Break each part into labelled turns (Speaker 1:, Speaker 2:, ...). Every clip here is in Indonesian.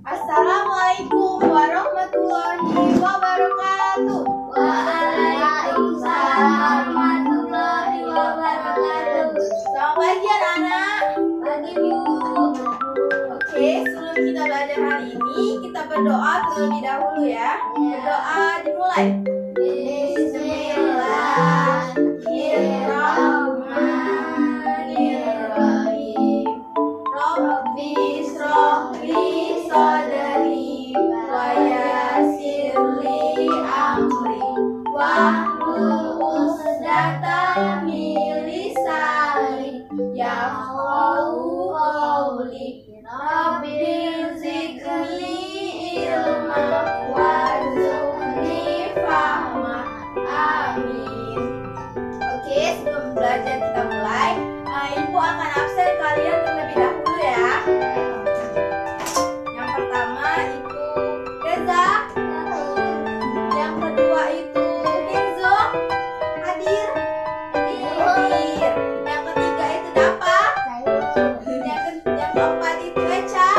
Speaker 1: Assalamualaikum warahmatullahi wabarakatuh.
Speaker 2: Waalaikumsalam warahmatullahi wabarakatuh.
Speaker 1: Selamat pagi anak-anak.
Speaker 2: Pagi Bu.
Speaker 1: Oke, sebelum kita belajar hari ini, kita berdoa terlebih dahulu ya. Berdoa dimulai. Bismillahirrahmanirrahim. Rabbi shrahli sadri wa yassirli amri wahlul 'uqdatam min lisani yafqahu qawli. Rabbi zidni ilma warzuqni fahma. Amin. Oke, sebelum belajar kita mulai, Ibu akan absen kalian terlebih dahulu ya. Yang pertama itu Reza, yang kedua itu Kenzo, hadir, hadir. Yang ketiga itu Dapa, yang keempat itu Eca.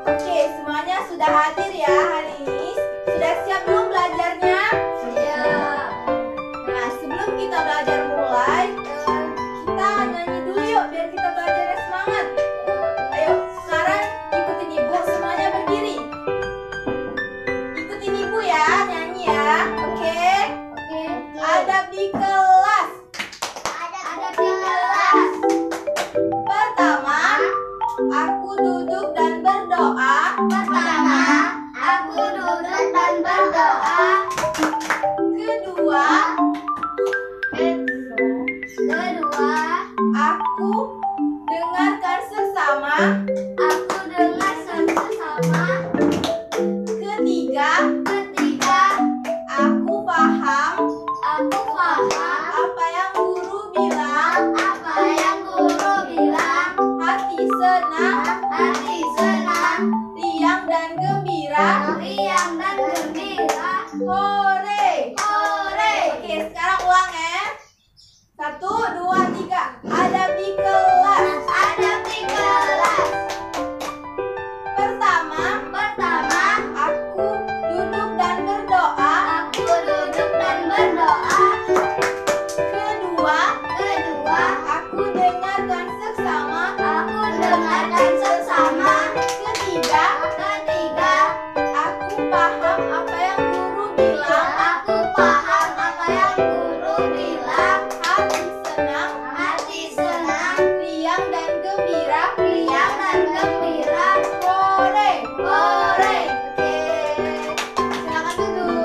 Speaker 1: Oke, semuanya sudah hadir ya hari ini. Sudah siap belum belajarnya?
Speaker 2: Siap.
Speaker 1: Nah, sebelum kita belajar mulai, kita nyanyi dulu yuk biar kita belajarnya semangat. Ayo, sekarang ikutin Ibu, semuanya berdiri. Ikutin Ibu ya, nyanyi ya. Oke?
Speaker 2: Oke.
Speaker 1: Adab di kelas.
Speaker 2: Ada di kelas.
Speaker 1: Pertama, aku duduk dan berdoa.
Speaker 2: Pertama, aku duduk dan berdoa.
Speaker 1: Kedua, aku dengarkan sesama.
Speaker 2: Aku dengar sesama.
Speaker 1: Ketiga,
Speaker 2: Aku
Speaker 1: paham
Speaker 2: paham
Speaker 1: apa yang guru bilang.
Speaker 2: apa yang guru bilang.
Speaker 1: Hati senang,
Speaker 2: Hati senang,
Speaker 1: riang dan gembira.
Speaker 2: riang dan gembira.
Speaker 1: Hore.
Speaker 2: Hore.
Speaker 1: Oke, sekarang ulang ya. 1, 2, 3. Adab di kelas.
Speaker 2: Ada di kelas.
Speaker 1: Pertama, aku duduk dan berdoa.
Speaker 2: Aku duduk dan berdoa.
Speaker 1: Kedua, aku dengarkan sesama.
Speaker 2: Aku dengarkan sesama.
Speaker 1: Ketiga, aku paham apa yang guru bilang.
Speaker 2: Aku paham apa yang guru bilang.
Speaker 1: Hati senang, riang dan gembira.
Speaker 2: Riang dan gembira.
Speaker 1: Hore.
Speaker 2: Hore.
Speaker 1: Oke, silakan duduk.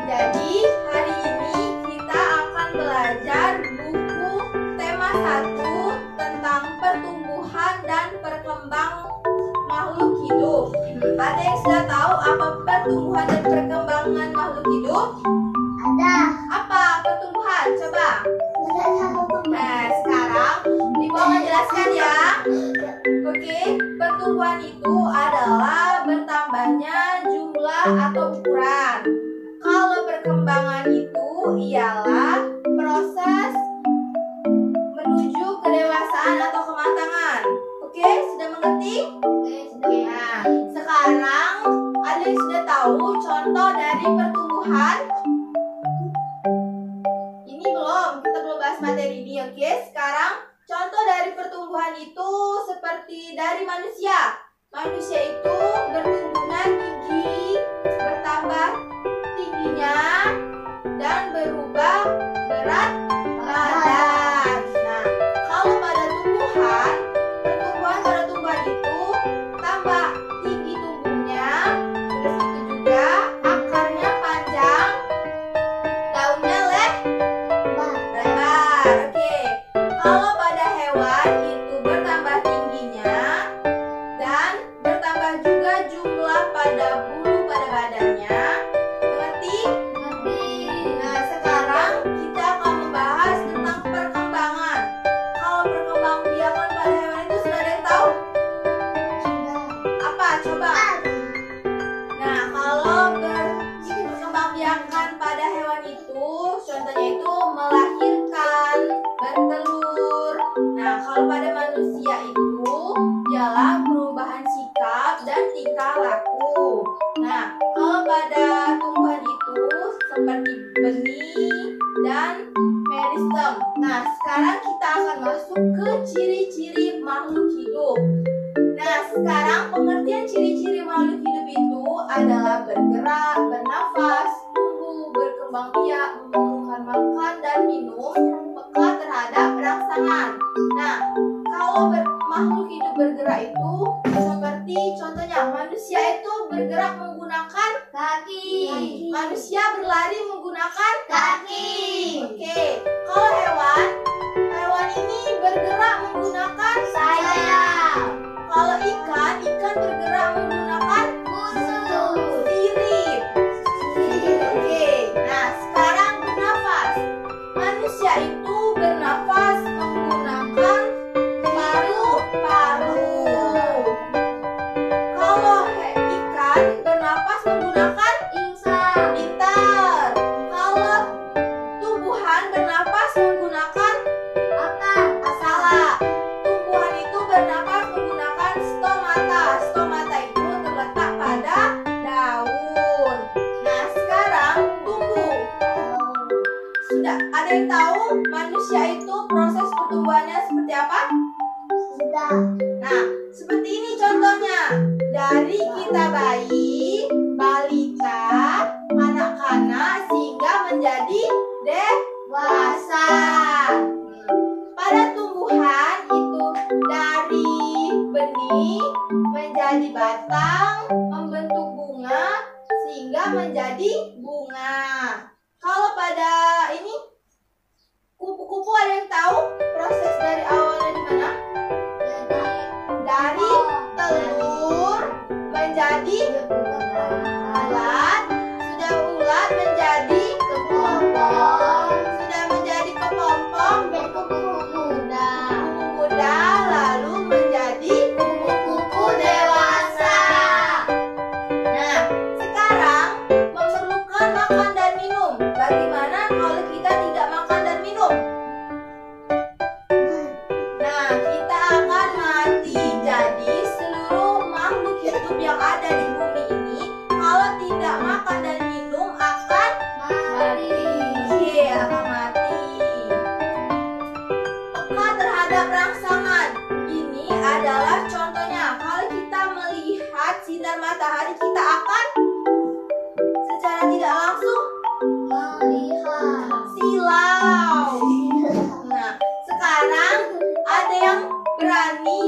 Speaker 1: Jadi hari ini kita akan belajar buku tema 1 tentang pertumbuhan dan perkembangan makhluk hidup. Ada yang sudah tahu apa pertumbuhan dan perkembangan makhluk hidup?
Speaker 2: Ada.
Speaker 1: Apa pertumbuhan? Coba. Nah, sekarang Ibu akan jelaskan ya. Oke, pertumbuhan itu adalah bertambahnya jumlah atau ukuran. Kalau perkembangan itu ialah proses menuju kedewasaan atau kematangan. Oke, sudah mengerti? Nah, sekarang ada yang sudah tahu contoh dari pertumbuhan? Ini belum, kita belum bahas materi ini. Oke, sekarang contoh dari pertumbuhan itu seperti dari manusia. Manusia itu bertumbuhnya tinggi, bertambah tingginya, dan berubah berat badan. Nah, kalau pada tumbuhan pada tumbuhan itu tambah tinggi tumbuhnya, terus itu juga akarnya panjang, daunnya lebar. Oke, kalau pada hewan itu bertambah tingginya dan bertambah juga jumlah pada bulu pada badannya. Mengerti? Nah, sekarang kita akan membahas tentang perkembangan. Kalau perkembangbiakan pada hewan itu sudah ada yang tahu? Apa? Coba. Nah, kalau perkembangbiakan pada hewan itu, contohnya itu melahirkan, bertelur. Nah, kalau pada manusia itu ciri-ciri makhluk hidup. Nah, sekarang pengertian ciri-ciri makhluk hidup itu adalah bergerak, bernafas, tumbuh, berkembang biak, memerlukan makan dan minum, peka terhadap rangsangan. Nah, kalau makhluk hidup bergerak itu seperti contohnya manusia itu bergerak menggunakan
Speaker 2: Kaki.
Speaker 1: manusia berlari menggunakan
Speaker 2: Kaki.
Speaker 1: Oke, kalau hewan ini bergerak menggunakan
Speaker 2: Sayap.
Speaker 1: Kalau ikan bergerak menggunakan
Speaker 2: Busur.
Speaker 1: sirip. Oke, nah sekarang bernafas. Manusia itu bernafas menggunakan paru-paru. Kalau ikan bernafas menggunakan
Speaker 2: Insang.
Speaker 1: pintar. Kalau tumbuhan bernafas menggunakan
Speaker 2: Akar.
Speaker 1: salah. Tumbuhan itu bernafas menggunakan stomata. Stomata itu terletak pada daun. Nah, sekarang tumbuh. Sudah ada yang tahu manusia itu proses pertumbuhannya seperti apa?
Speaker 2: Sudah.
Speaker 1: Nah, seperti ini contohnya. Dari kita bayi, balita, kanak-kanak sehingga menjadi dewasa. Pada tumbuhan itu dari benih menjadi batang, membentuk bunga sehingga menjadi bunga. Kalau pada ini kupu-kupu ada yang tahu proses dari awalnya di mana? Dari telur menjadi ulat, sudah ulat menjadi
Speaker 2: Kepompong.
Speaker 1: sudah menjadi kepompong,
Speaker 2: Dan kupu-kupu muda.
Speaker 1: kupu muda, lalu menjadi
Speaker 2: Kupu-kupu dewasa.
Speaker 1: Nah, sekarang memerlukan makan dan minum. Bagaimana kalau kita tidak makan dan minum? Nah, kita akan mati. Jadi seluruh makhluk hidup yang ada di bumi ini kalau tidak makan dan minum akan
Speaker 2: Mati.
Speaker 1: akan mati. Peka terhadap rangsangan. Ini adalah contohnya. Kalau kita melihat sinar matahari, kita akan secara tidak langsung
Speaker 2: Melihat.
Speaker 1: silau. Nah, sekarang ada yang berani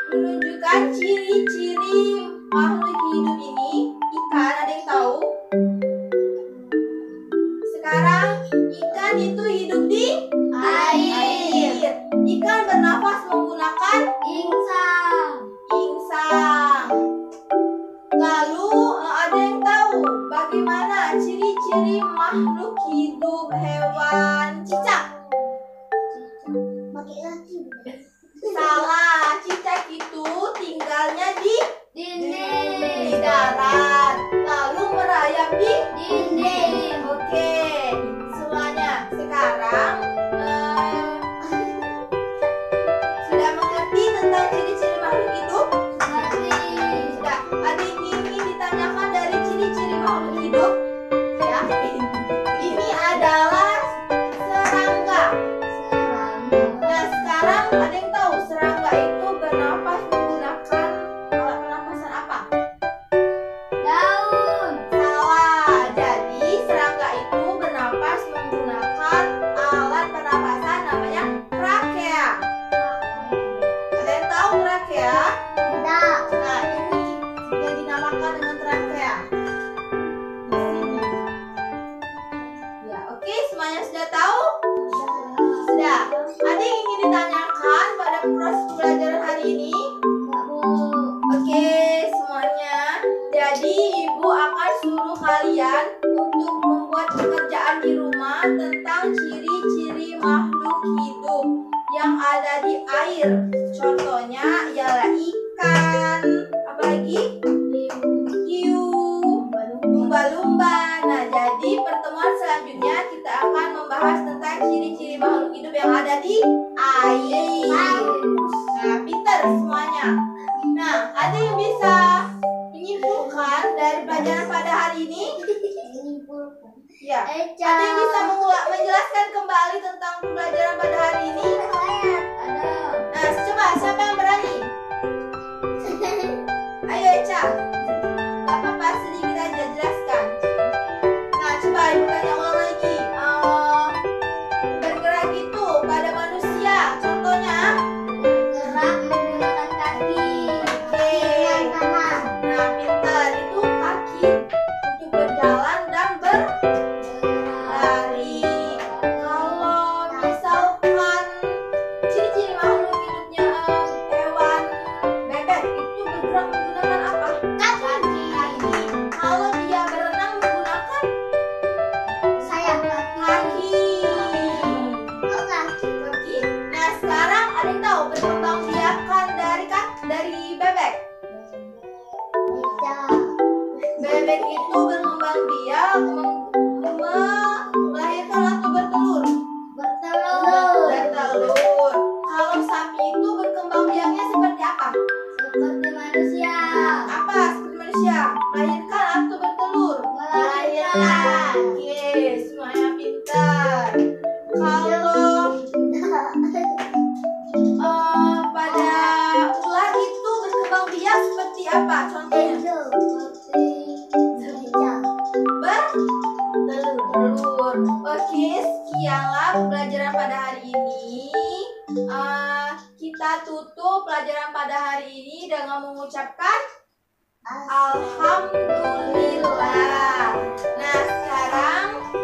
Speaker 1: menunjukkan ciri-ciri makhluk hidup ini. Ikan, ada yang tahu? Sekarang ikan itu hidup di
Speaker 2: Air.
Speaker 1: Ikan bernafas menggunakan
Speaker 2: Insang.
Speaker 1: insang. Lalu ada yang tahu bagaimana ciri-ciri makhluk hidup hewan cicak?
Speaker 2: Pakai lagi.
Speaker 1: Salah, cicak itu tinggalnya di
Speaker 2: Dinding.
Speaker 1: darat, lalu merayap di
Speaker 2: Dinding.
Speaker 1: Oke, semuanya sekarang sudah mengerti tentang ciri-ciri makhluk hidup?
Speaker 2: Mati.
Speaker 1: Sudah. Ada yang ingin ditanyakan dari ciri-ciri makhluk hidup? Ya. Ini adalah serangga.
Speaker 2: Serangga.
Speaker 1: Nah, sekarang ada yang tahu serangga itu bernafas menggunakan alat pernapasan apa?
Speaker 2: Daun.
Speaker 1: Salah. Jadi serangga itu bernafas menggunakan alat pernapasan namanya trakea. Ada yang tahu trakea?
Speaker 2: Tidak.
Speaker 1: Nah, ini yang dinamakan dengan trakea. Di sini. Ya, oke, semuanya sudah tahu? Sudah. Ada yang ingin ditanyakan pada proses pelajaran hari ini?
Speaker 2: Enggak, Bu.
Speaker 1: Oke, semuanya. Jadi, Ibu akan suruh kalian untuk membuat pekerjaan di rumah tentang ciri-ciri makhluk hidup yang ada di air. Contohnya ialah ikan, apalagi hiu, lumba-lumba. Nah, jadi pertemuan selanjutnya kita akan membahas tentang ciri-ciri makhluk hidup yang ada di air. Nah, pintar semuanya. Nah, ada yang bisa menyimpulkan dari pelajaran pada hari ini?
Speaker 2: Menyimpulkan.
Speaker 1: Ya. Ada yang bisa menjelaskan kembali tentang pelajaran pada hari ini? apa? Contohnya. Bertelur. Oke, sekianlah pembelajaran pada hari ini. Kita tutup pelajaran pada hari ini dengan mengucapkan Alhamdulillah. Nah, sekarang